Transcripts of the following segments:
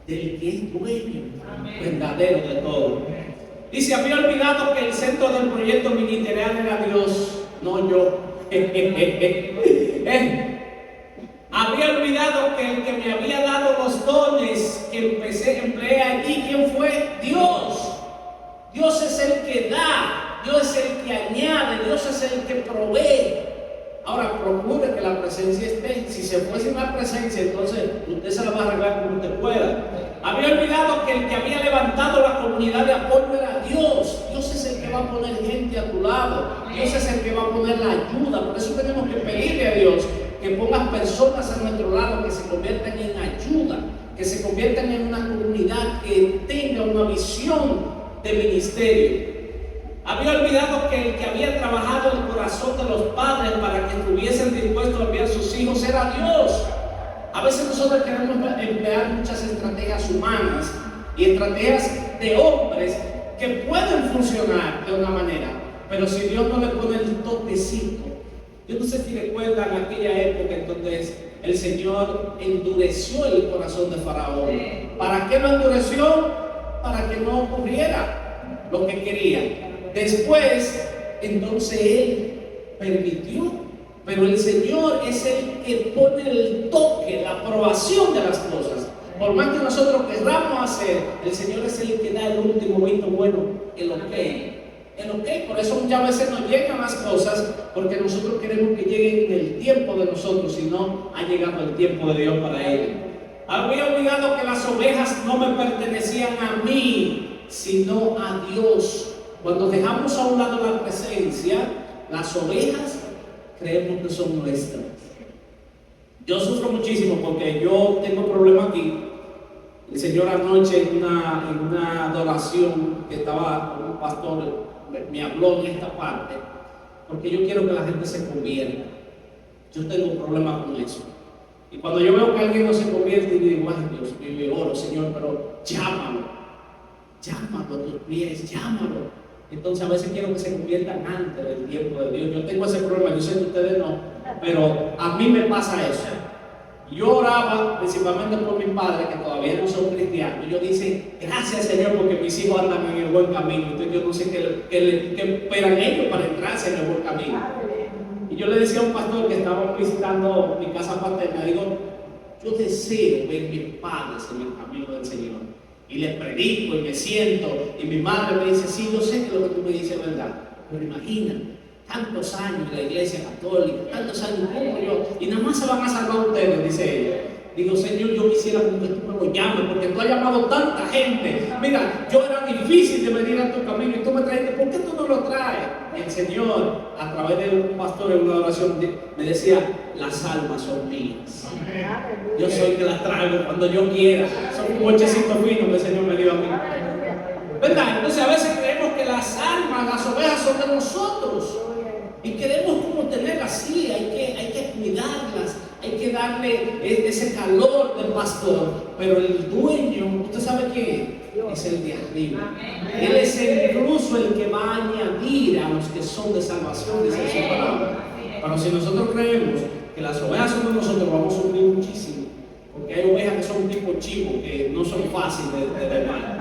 del que es dueño verdadero de todo. Dice, había olvidado que el centro del proyecto ministerial era Dios, no yo. Había olvidado que el que me había dado los dones que empleé allí, ¿quién fue? Dios. Dios es el que da, Dios es el que añade, Dios es el que provee. Ahora procure que la presencia esté. Si se fue sin la presencia, entonces usted se la va a arreglar como usted pueda. Había olvidado que el que había levantado la comunidad de apoyo era Dios. Dios es el que va a poner gente a tu lado. Dios es el que va a poner la ayuda. Por eso tenemos que pedirle a Dios que ponga personas a nuestro lado que se conviertan en ayuda, que se conviertan en una comunidad que tenga una visión de ministerio. Había olvidado que el que había trabajado el corazón de los padres para que estuviesen dispuestos a enviar a sus hijos era Dios. A veces nosotros queremos emplear muchas estrategias humanas y estrategias de hombres que pueden funcionar de una manera, pero si Dios no le pone el toquecito. Yo no sé si recuerdan aquella época entonces el Señor endureció el corazón de Faraón. ¿Para qué lo endureció? Para que no ocurriera lo que quería. Después, entonces Él permitió, pero el Señor es el que pone el toque, la aprobación de las cosas. Por más que nosotros querramos hacer, el Señor es el que da el último visto bueno, el ok. Por eso muchas veces no llegan las cosas, porque nosotros queremos que lleguen en el tiempo de nosotros, y no ha llegado el tiempo de Dios para ellos. Había olvidado que las ovejas no me pertenecían a mí, sino a Dios. Cuando dejamos a un lado la presencia, las ovejas creemos que son nuestras. Yo sufro muchísimo porque yo tengo problemas aquí. El Señor anoche en una adoración que estaba con un pastor me habló en esta parte, porque yo quiero que la gente se convierta. Yo tengo problemas con eso. Y cuando yo veo que alguien no se convierte, y digo, ay Dios mío, oro, Señor, pero llámalo a tus pies, llámalo. Entonces a veces quiero que se conviertan antes del tiempo de Dios. Yo tengo ese problema, yo sé que ustedes no, pero a mí me pasa eso. Yo oraba principalmente por mis padres, que todavía no son cristianos. Yo dice, gracias Señor, porque mis hijos andan en el buen camino. Entonces yo no sé qué esperan ellos para entrarse en el buen camino. Y yo le decía a un pastor que estaba visitando mi casa paterna, digo, yo deseo ver mis padres en el camino del Señor. Y les predico y me siento, y mi madre me dice, sí, yo sé que lo que tú me dices es verdad, pero imagina, tantos años de la iglesia católica, tantos años como yo, y nada más se van a salvar ustedes, dice ella. Digo, Señor, yo quisiera que tú me lo llames, porque tú has llamado tanta gente. Mira, yo era difícil de venir a tu camino y tú me trajiste, ¿por qué tú no lo traes? El Señor, a través de un pastor en una oración, me decía, las almas son mías. Yo soy el que las traigo cuando yo quiera. Son un bochecito fino que el Señor me dio a mí. ¿Verdad? Entonces a veces creemos que las almas, las ovejas son de nosotros. Y queremos como tenerlas así, hay que cuidarlas, hay que darle ese calor del pastor. Pero el dueño, ¿usted sabe quién es? Es el de arriba. Él es incluso el que va a añadir a los que son de salvación, dice su palabra. Pero si nosotros creemos que las ovejas son de nosotros, vamos a sufrir muchísimo. Porque hay ovejas que son tipo chivo, que no son fáciles de domar.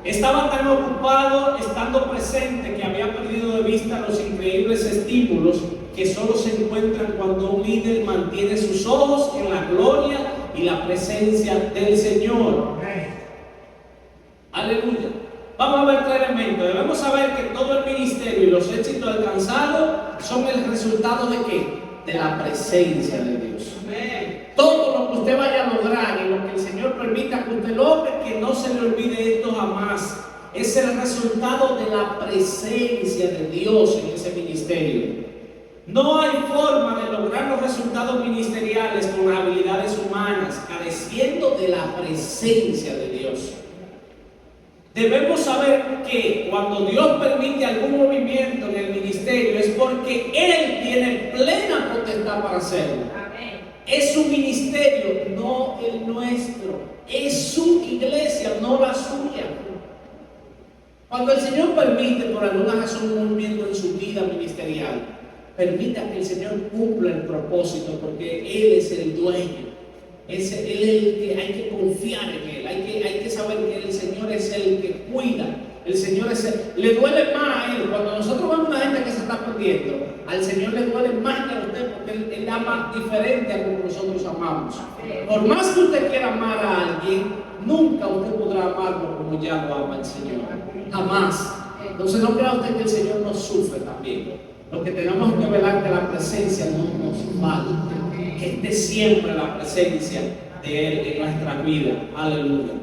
Estaba tan ocupado estando presente que había perdido de vista los increíbles estímulos que solo se encuentran cuando un líder mantiene sus ojos en la gloria y la presencia del Señor. Aleluya. Vamos a ver 3 elementos. Debemos saber que todo el ministerio y los éxitos alcanzados son el resultado de ¿qué? De la presencia de Dios. Todo lo que usted vaya a lograr y lo que el Señor permita que usted logre, que no se le olvide esto jamás. Es el resultado de la presencia de Dios en ese ministerio. No hay forma de lograr los resultados ministeriales con las habilidades humanas, careciendo de la presencia de Dios. Debemos saber que cuando Dios permite algún movimiento en el ministerio es porque Él tiene plena potestad para hacerlo. Es su ministerio, no el nuestro. Es su iglesia, no la suya. Cuando el Señor permite por alguna razón un movimiento en su vida ministerial, permita que el Señor cumpla el propósito, porque Él es el dueño. Él es el que hay que confiar en Él, hay que saber que el Señor es el que cuida. El Señor es le duele más a Él. Cuando nosotros vemos a una gente que se está perdiendo, al Señor le duele más que a usted, porque Él ama diferente a como nosotros amamos. Por más que usted quiera amar a alguien, nunca usted podrá amarlo como ya lo ama el Señor. Jamás. Entonces no crea usted que el Señor nos sufre también. Lo que tenemos que velar que la presencia no nos falte, que esté siempre la presencia de Él en nuestra vida. Aleluya.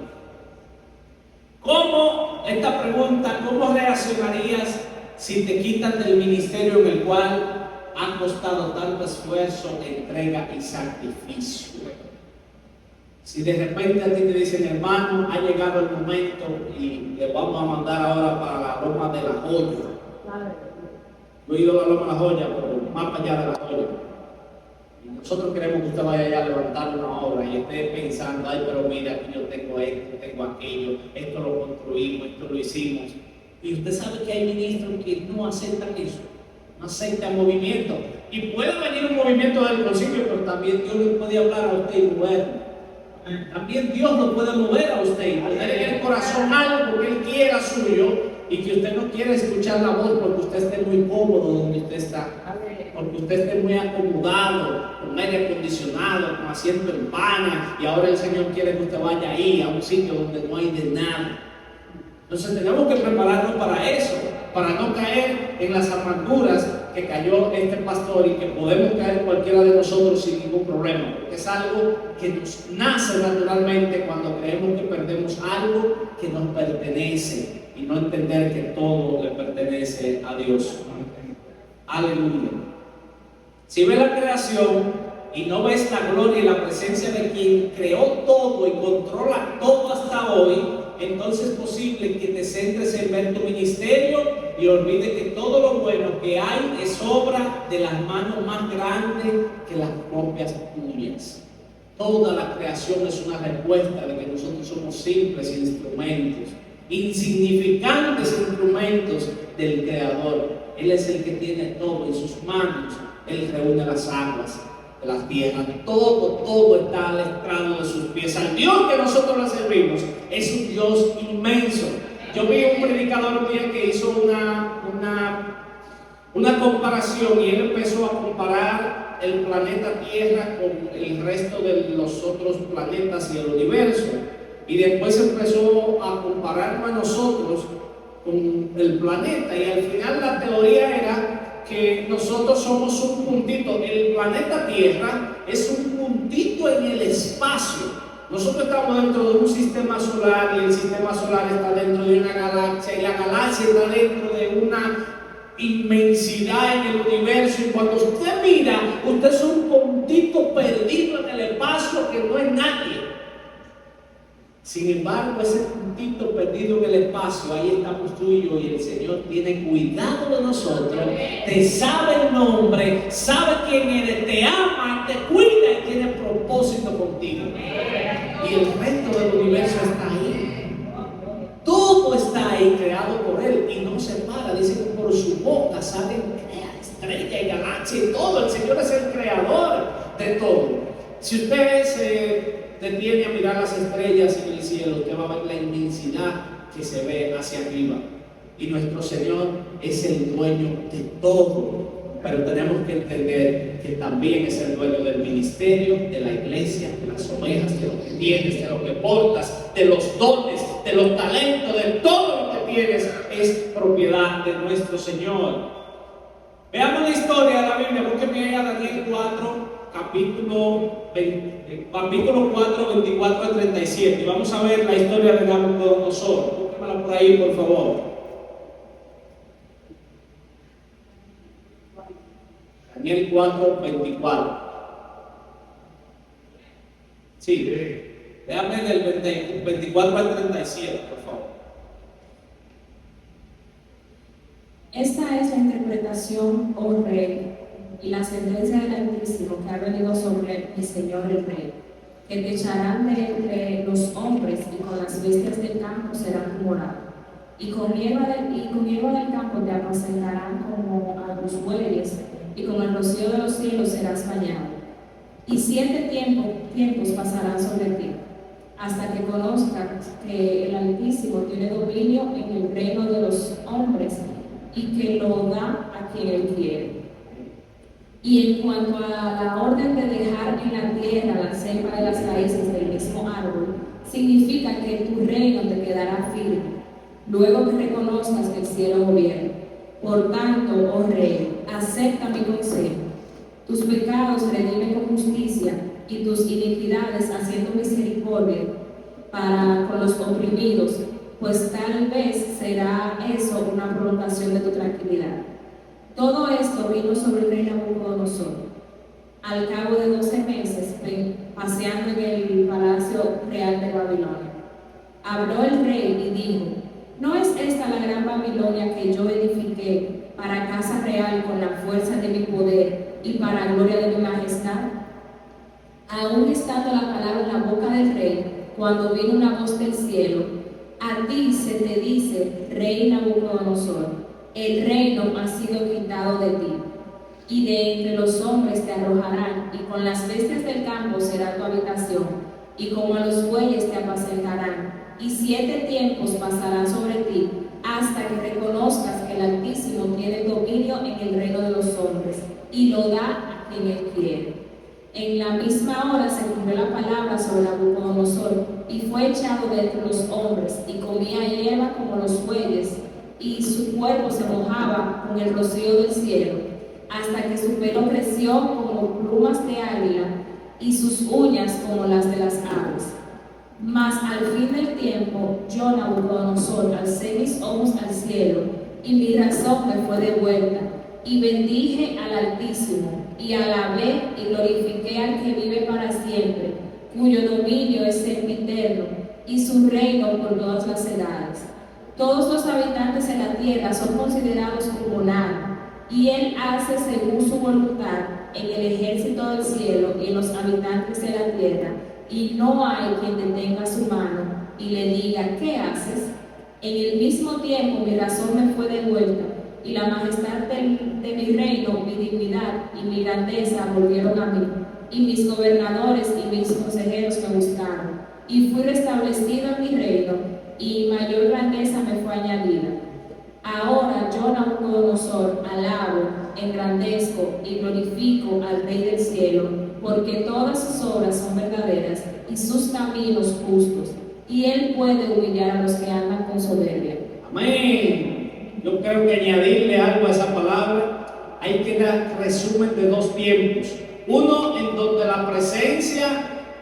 Esta pregunta, ¿cómo reaccionarías si te quitan del ministerio en el cual ha costado tanto esfuerzo, entrega y sacrificio? Si de repente a ti te dicen, hermano, ha llegado el momento y le vamos a mandar ahora para la Loma de la Joya. Yo he ido a la Loma de la Joya, pero más para allá de la Joya. Nosotros queremos que usted vaya allá a levantar una obra y esté pensando, ay, pero mira, aquí yo tengo esto, tengo aquello, esto lo construimos, esto lo hicimos. Y usted sabe que hay ministros que no aceptan eso, no aceptan movimiento. Y puede venir un movimiento del principio, pero también Dios le puede hablar a usted y moverlo. También Dios lo puede mover a usted y poner en el corazón algo que Él quiera suyo y que usted no quiere escuchar la voz porque usted esté muy cómodo donde usted está. Porque usted esté muy acomodado, con aire acondicionado, con asiento en pana, y ahora el Señor quiere que usted vaya ahí, a un sitio donde no hay de nada. Entonces tenemos que prepararnos para eso, para no caer en las amarguras que cayó este pastor y que podemos caer cualquiera de nosotros sin ningún problema, porque es algo que nos nace naturalmente cuando creemos que perdemos algo que nos pertenece y no entender que todo le pertenece a Dios. Aleluya. Si ves la creación y no ves la gloria y la presencia de quien creó todo y controla todo hasta hoy, entonces es posible que te centres en ver tu ministerio y olvides que todo lo bueno que hay es obra de las manos más grandes que las propias tuyas. Toda la creación es una respuesta de que nosotros somos simples instrumentos, insignificantes instrumentos del Creador. Él es el que tiene todo en sus manos. Él reúne las aguas de las tierras, todo está al estrado de sus pies. Al Dios que nosotros le servimos es un Dios inmenso. Yo vi un predicador un día que hizo una comparación y él empezó a comparar el planeta Tierra con el resto de los otros planetas y el universo, y después empezó a compararnos a nosotros con el planeta, y al final la teoría era que nosotros somos un puntito. El planeta Tierra es un puntito en el espacio. Nosotros estamos dentro de un sistema solar y el sistema solar está dentro de una galaxia y la galaxia está dentro de una inmensidad en el universo, y cuando usted mira, usted es un puntito perdido en el espacio que no es nadie. Sin embargo, ese puntito perdido en el espacio, ahí estamos tú y yo, y el Señor tiene cuidado de nosotros, te sabe el nombre, sabe quién eres, te ama, te cuida y tiene propósito contigo. Y el resto del universo está ahí. Todo está ahí creado por Él y no se para. Dice que por su boca salen estrellas y galaxias y todo. El Señor es el creador de todo. Si usted se detiene a mirar las estrellas en el cielo, usted va a ver la inmensidad que se ve hacia arriba. Y nuestro Señor es el dueño de todo. Pero tenemos que entender que también es el dueño del ministerio, de la iglesia, de las ovejas, de lo que tienes, de lo que portas, de los dones, de los talentos, de todo lo que tienes, es propiedad de nuestro Señor. Veamos la historia de la Biblia. Búsquenme ahí a Daniel 4, capítulo 4, 24 al 37. Y vamos a ver la historia de Nabucodonosor. Búsquenmela por ahí, por favor. Daniel 4, 24. Sí, déjame del 24 al 37, por favor. Esta es la interpretación, oh rey, y la sentencia del Altísimo que ha venido sobre mi Señor el Rey, que te echarán de entre los hombres y con las bestias del campo serán devorados, y con hierba del campo te apacentarán como a los bueyes, y con el rocío de los cielos serás bañado. y 7 tiempos pasarán sobre ti, hasta que conozcas que el Altísimo tiene dominio en el reino de los hombres y que lo da a quien él quiere. Y en cuanto a la orden de dejar en la tierra la cepa de las raíces del mismo árbol, significa que tu reino te quedará firme, luego que reconozcas que el cielo gobierna. Por tanto, oh rey, acepta mi consejo. Tus pecados redime con justicia y tus iniquidades haciendo misericordia para con los oprimidos, pues tal vez será eso una prolongación de tu tranquilidad. Todo esto vino sobre el rey Nabucodonosor. Al cabo de 12 meses, paseando en el palacio real de Babilonia, habló el rey y dijo: ¿no es esta la gran Babilonia que yo edifiqué para casa real con la fuerza de mi poder y para gloria de mi majestad? Aún estando la palabra en la boca del rey, cuando vino una voz del cielo: a ti se te dice, rey Nabucodonosor, el reino ha sido quitado de ti, y de entre los hombres te arrojarán, y con las bestias del campo será tu habitación, y como a los bueyes te apacentarán, y 7 tiempos pasarán sobre ti, hasta que reconozcas que el Altísimo tiene dominio en el reino de los hombres, y lo da a quien él quiere. En la misma hora se cumplió la palabra sobre Nabucodonosor, y fue echado de entre los hombres, y comía hierba como los bueyes, y su cuerpo se mojaba con el rocío del cielo, hasta que su pelo creció como plumas de águila, y sus uñas como las de las aves. Mas al fin del tiempo, yo, Nabucodonosor, alcé mis ojos al cielo, y mi razón me fue devuelta, y bendije al Altísimo, y alabé y glorifiqué al que vive para siempre, cuyo dominio es sempiterno, y su reino por todas las edades. Todos los habitantes de la tierra son considerados como nada, y él hace según su voluntad en el ejército del cielo y en los habitantes de la tierra, y no hay quien detenga su mano y le diga: ¿qué haces? En el mismo tiempo mi razón me fue devuelta, y la majestad de mi reino, mi dignidad y mi grandeza volvieron a mí, y mis gobernadores y mis consejeros me buscaron, y fui restablecido en mi reino, y mayor grandeza me fue añadida. Ahora yo, Nabucodonosor, alabo, engrandezco y glorifico al Rey del cielo, porque todas sus obras son verdaderas y sus caminos justos, y él puede humillar a los que andan con soberbia. Amén. Yo creo que añadirle algo a esa palabra, hay que dar resumen de 2 tiempos. Uno en donde la presencia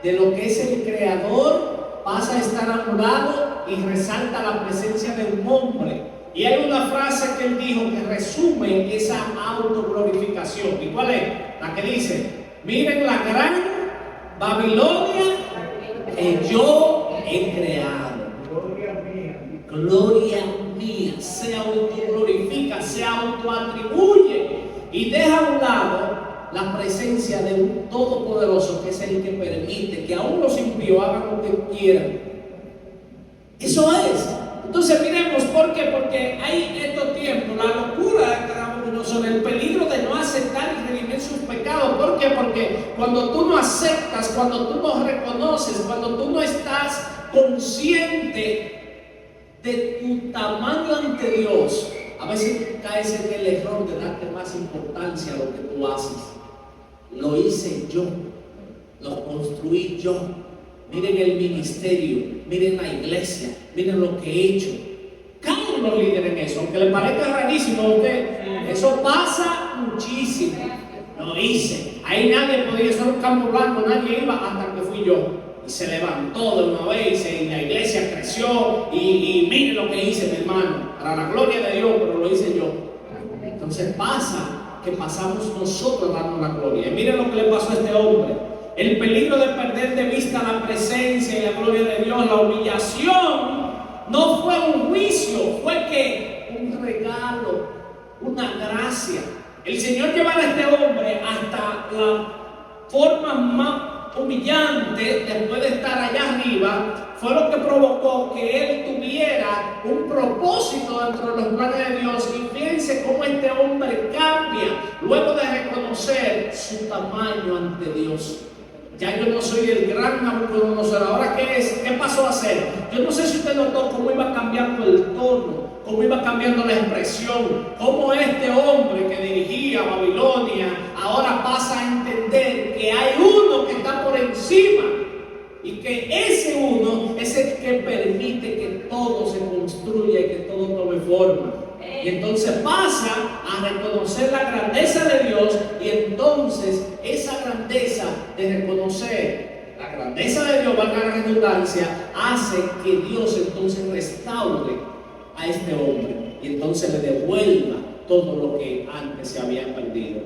de lo que es el Creador pasa a estar a un lado y resalta la presencia de un hombre. Y hay una frase que él dijo que resume esa autoglorificación. ¿Y cuál es? La que dice: miren la gran Babilonia que yo he creado. Gloria mía. Se autoglorifica, se autoatribuye y deja a un lado la presencia de un todopoderoso que es el que permite que aún los impíos hagan lo que quieran. Eso es. Entonces miremos, ¿por qué? Porque hay estos tiempos, la locura de Nabucodonosor, el peligro de no aceptar y redimir sus pecados. ¿Por qué? Porque cuando tú no aceptas, cuando tú no reconoces, cuando tú no estás consciente de tu tamaño ante Dios, a veces caes en el error de darte más importancia a lo que tú haces. Lo hice yo, lo construí yo. Miren el ministerio, miren la iglesia, miren lo que he hecho. Caen los líderes en eso, aunque les parezca rarísimo a usted. Eso pasa muchísimo. Lo hice. Ahí nadie podía ser un campo blanco, nadie iba hasta que fui yo. Y se levantó de una vez y la iglesia creció. Y miren lo que hice, mi hermano. Para la gloria de Dios, pero lo hice yo. Entonces pasa que pasamos nosotros dando la gloria. Y miren lo que le pasó a este hombre. El peligro de perder de vista la presencia y la gloria de Dios, la humillación, no fue un juicio, fue que un regalo, una gracia. El Señor llevara a este hombre hasta la forma más humillante después de estar allá arriba, fue lo que provocó que él tuviera un propósito dentro de los planes de Dios. Y fíjense cómo este hombre cambia luego de reconocer su tamaño ante Dios. Ya yo no soy el gran Nabucodonosor. ¿Ahora qué es? ¿Qué pasó a ser? Yo no sé si usted notó cómo iba cambiando el tono, cómo iba cambiando la expresión, cómo este hombre que dirigía Babilonia ahora pasa a entender que hay uno que está por encima y que ese uno es el que permite que todo se construya y que todo tome forma. Y entonces pasa a reconocer la grandeza de Dios, y entonces esa grandeza de reconocer la grandeza de Dios, valga la redundancia, hace que Dios entonces restaure a este hombre y entonces le devuelva todo lo que antes se había perdido.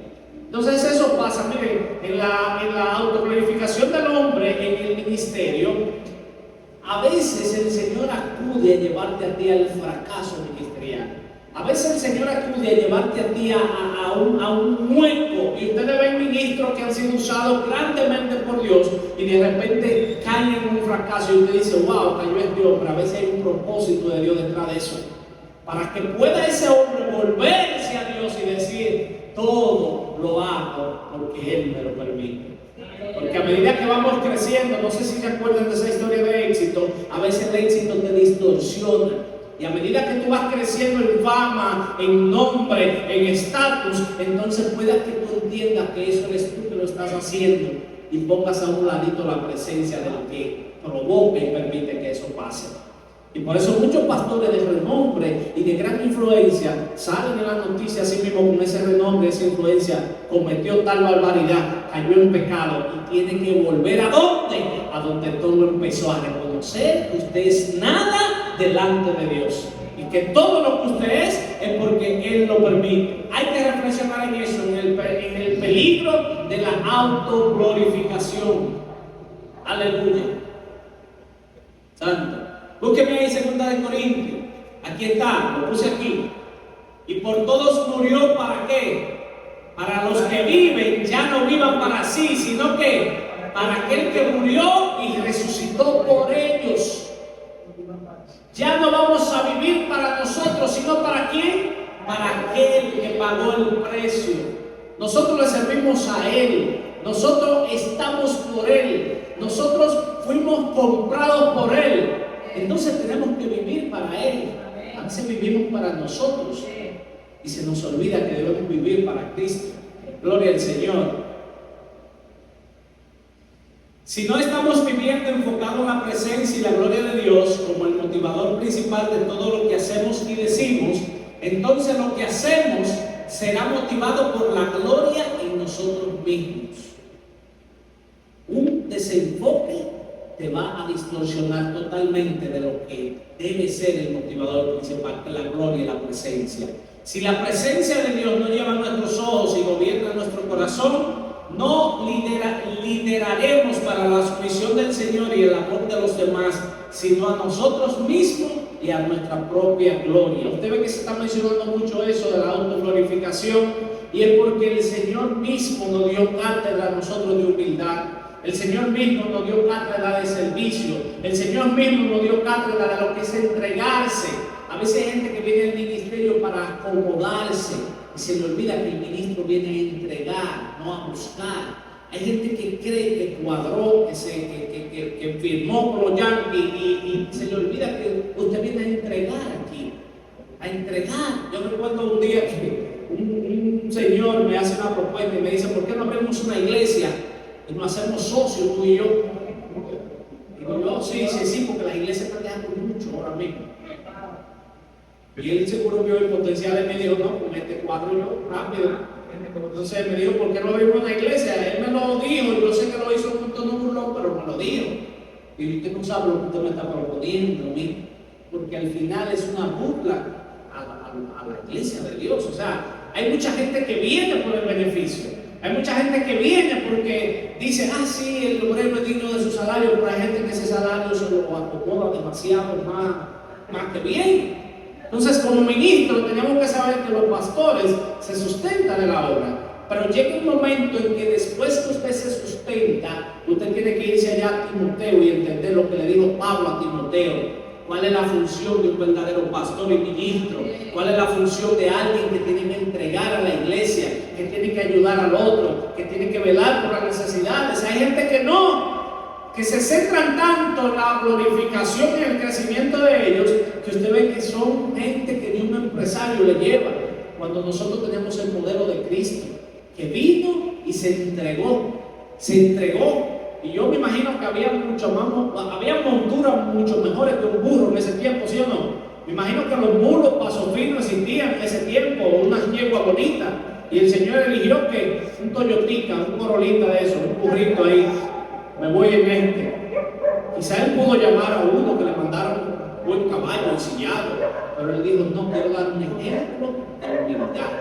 Entonces eso pasa, miren, en la autoglorificación del hombre en el ministerio. A veces el Señor acude a llevarte a ti al fracaso ministerial. A veces el Señor acude a llevarte a ti a un hueco, y ustedes ven ministros que han sido usados grandemente por Dios y de repente caen en un fracaso, y usted dice, wow, cayó este hombre. A veces hay un propósito de Dios detrás de eso, para que pueda ese hombre volverse a Dios y decir, todo lo hago porque Él me lo permite. Porque a medida que vamos creciendo, no sé si se acuerdan de esa historia de éxito, a veces el éxito te distorsiona. Y a medida que tú vas creciendo en fama, en nombre, en estatus, entonces pueda que tú entiendas que eso eres tú que lo estás haciendo, y pongas a un ladito la presencia de lo que provoca y permite que eso pase. Y por eso muchos pastores de renombre y de gran influencia salen en las noticias así mismo con ese renombre, esa influencia, cometió tal barbaridad, cayó en pecado y tiene que volver ¿a dónde? A donde todo empezó, a reconocer que usted es nada delante de Dios y que todo lo que usted es porque Él lo permite. Hay que reflexionar en eso, en el peligro de la autoglorificación. Aleluya. Santo. Búsqueme ahí 2 de Corintios. Aquí está, lo puse aquí. Y por todos murió, ¿para qué? Para los que viven, ya no vivan para sí, sino que para aquel que murió y resucitó por ellos. Ya no vamos a vivir para nosotros, sino ¿para quién? Para aquel que pagó el precio. Nosotros le servimos a Él. Nosotros estamos por Él. Nosotros fuimos comprados por Él. Entonces tenemos que vivir para Él. A veces vivimos para nosotros y se nos olvida que debemos vivir para Cristo. Gloria al Señor. Si no estamos viviendo enfocado en la presencia y la gloria de Dios como el motivador principal de todo lo que hacemos y decimos, entonces lo que hacemos será motivado por la gloria en nosotros mismos. Un desenfoque te va a distorsionar totalmente de lo que debe ser el motivador principal, que es la gloria y la presencia. Si la presencia de Dios no lleva nuestros ojos y gobierna nuestro corazón, no lideraremos para la sumisión del Señor y el amor de los demás, sino a nosotros mismos y a nuestra propia gloria. Usted ve que se está mencionando mucho eso de la autoglorificación, y es porque el Señor mismo nos dio cátedra a nosotros de humildad. El Señor mismo nos dio cátedra de servicio. El Señor mismo nos dio cátedra de lo que es entregarse. A veces hay gente que viene al ministerio para acomodarse y se le olvida que el ministro viene a entregar, no a buscar. Hay gente que cree que cuadró, que firmó con los Yankees y se le olvida que usted viene a entregar aquí. A entregar. Yo recuerdo un día que un señor me hace una propuesta y me dice, ¿por qué no abrimos una iglesia y nos hacemos socios tú y yo? Digo yo, sí, porque las iglesias están dejando mucho ahora mismo. Y él seguro vio el potencial y me dijo, no, con este cuadro yo, rápido. Entonces me dijo, ¿por qué no abrimos una iglesia? Él me lo dijo, yo sé que lo hizo con todo burlón, pero me lo dijo. Y usted no sabe lo que usted me está proponiendo, mire, porque al final es una burla a la iglesia de Dios. O sea, hay mucha gente que viene por el beneficio. Hay mucha gente que viene porque dice, sí, el obrero es digno de su salario, pero hay gente que ese salario se lo acomoda demasiado más que bien. Entonces, como ministro, tenemos que saber que los pastores se sustentan en la obra. Pero llega un momento en que después que usted se sustenta, usted tiene que irse allá a Timoteo y entender lo que le dijo Pablo a Timoteo. ¿Cuál es la función de un verdadero pastor y ministro? ¿Cuál es la función de alguien que tiene que entregar a la iglesia, que tiene que ayudar al otro, que tiene que velar por las necesidades? Hay gente que no, que se centran tanto en la glorificación y en el crecimiento de ellos, que usted ve que son gente que ni un empresario le lleva. Cuando nosotros tenemos el modelo de Cristo, que vino y se entregó. Y yo me imagino que había monturas mucho mejores que un burro en ese tiempo, ¿sí o no? Me imagino que los burros paso fino existían en ese tiempo, unas yeguas bonitas. Y el Señor eligió que un Toyotica, un Corolita de eso, un burrito ahí, me voy en este. Quizá él pudo llamar a uno que le mandara un buen caballo ensillado, pero él dijo, no, quiero dar un ejemplo de humildad.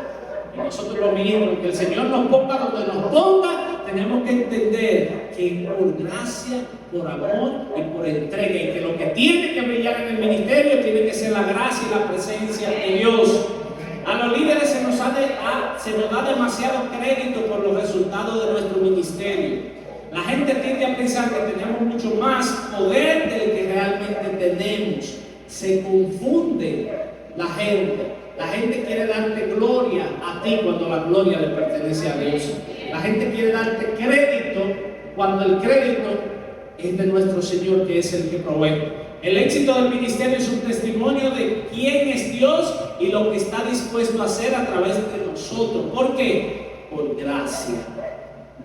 Y nosotros los ministros, que el Señor nos ponga donde nos ponga, tenemos que entender que por gracia, por amor y por entrega, y que lo que tiene que brillar en el ministerio tiene que ser la gracia y la presencia de Dios. A los líderes se nos da demasiado crédito por los resultados de nuestro ministerio. La gente tiende a pensar que tenemos mucho más poder del que realmente tenemos. Se confunde la gente. La gente quiere darte gloria a ti cuando la gloria le pertenece a Dios. La gente quiere darte crédito cuando el crédito es de nuestro Señor, que es el que provee. El éxito del ministerio es un testimonio de quién es Dios y lo que está dispuesto a hacer a través de nosotros. ¿Por qué? Por gracia.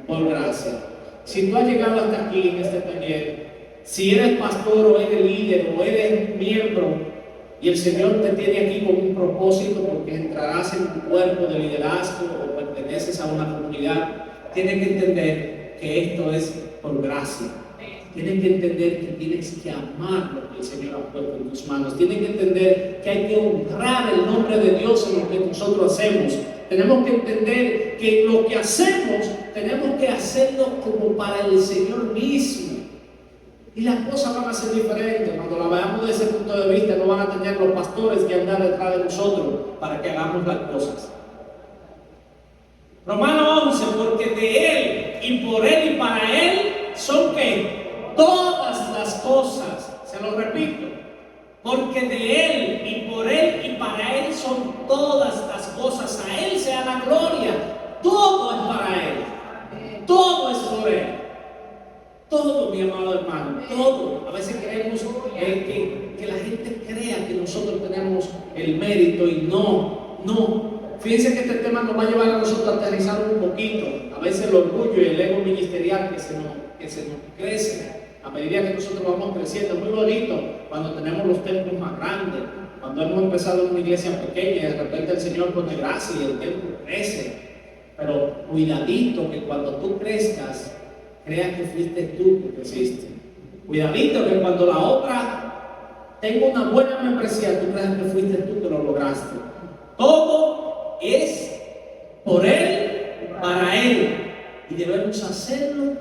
Por gracia. Si tú has llegado hasta aquí en este taller, si eres pastor o eres líder o eres miembro, y el Señor te tiene aquí con un propósito, porque entrarás en un cuerpo de liderazgo o perteneces a una comunidad, tienes que entender que esto es por gracia. Tienes que entender que tienes que amar lo que el Señor ha puesto en tus manos. Tienes que entender que hay que honrar el nombre de Dios en lo que nosotros hacemos. Tenemos que entender que lo que hacemos, tenemos que hacerlo como para el Señor mismo. Y las cosas van a ser diferentes. Cuando la veamos desde ese punto de vista, no van a tener los pastores que andar detrás de nosotros para que hagamos las cosas. Romano 11, porque de Él y por Él y para Él son ¿qué? Todas las cosas. Se lo repito. Porque de Él y por Él y para Él son todas las cosas. A Él sea la gloria. Todo es para Él. Todo es por Él. Todo, mi amado hermano, todo. A veces queremos que la gente crea que nosotros tenemos el mérito y no. Fíjense que este tema nos va a llevar a nosotros a aterrizar un poquito. A veces el orgullo y el ego ministerial que se nos crece a medida que nosotros vamos creciendo. Muy bonito cuando tenemos los templos más grandes, cuando hemos empezado en una iglesia pequeña y de repente el Señor pone gracia y el templo crece. Pero cuidadito que cuando tú crezcas, creas que fuiste tú que creciste. Cuidadito que cuando la obra tenga una buena membresía, tú creas que fuiste tú que lo lograste. Todo es por Él, para Él. Y debemos hacerlo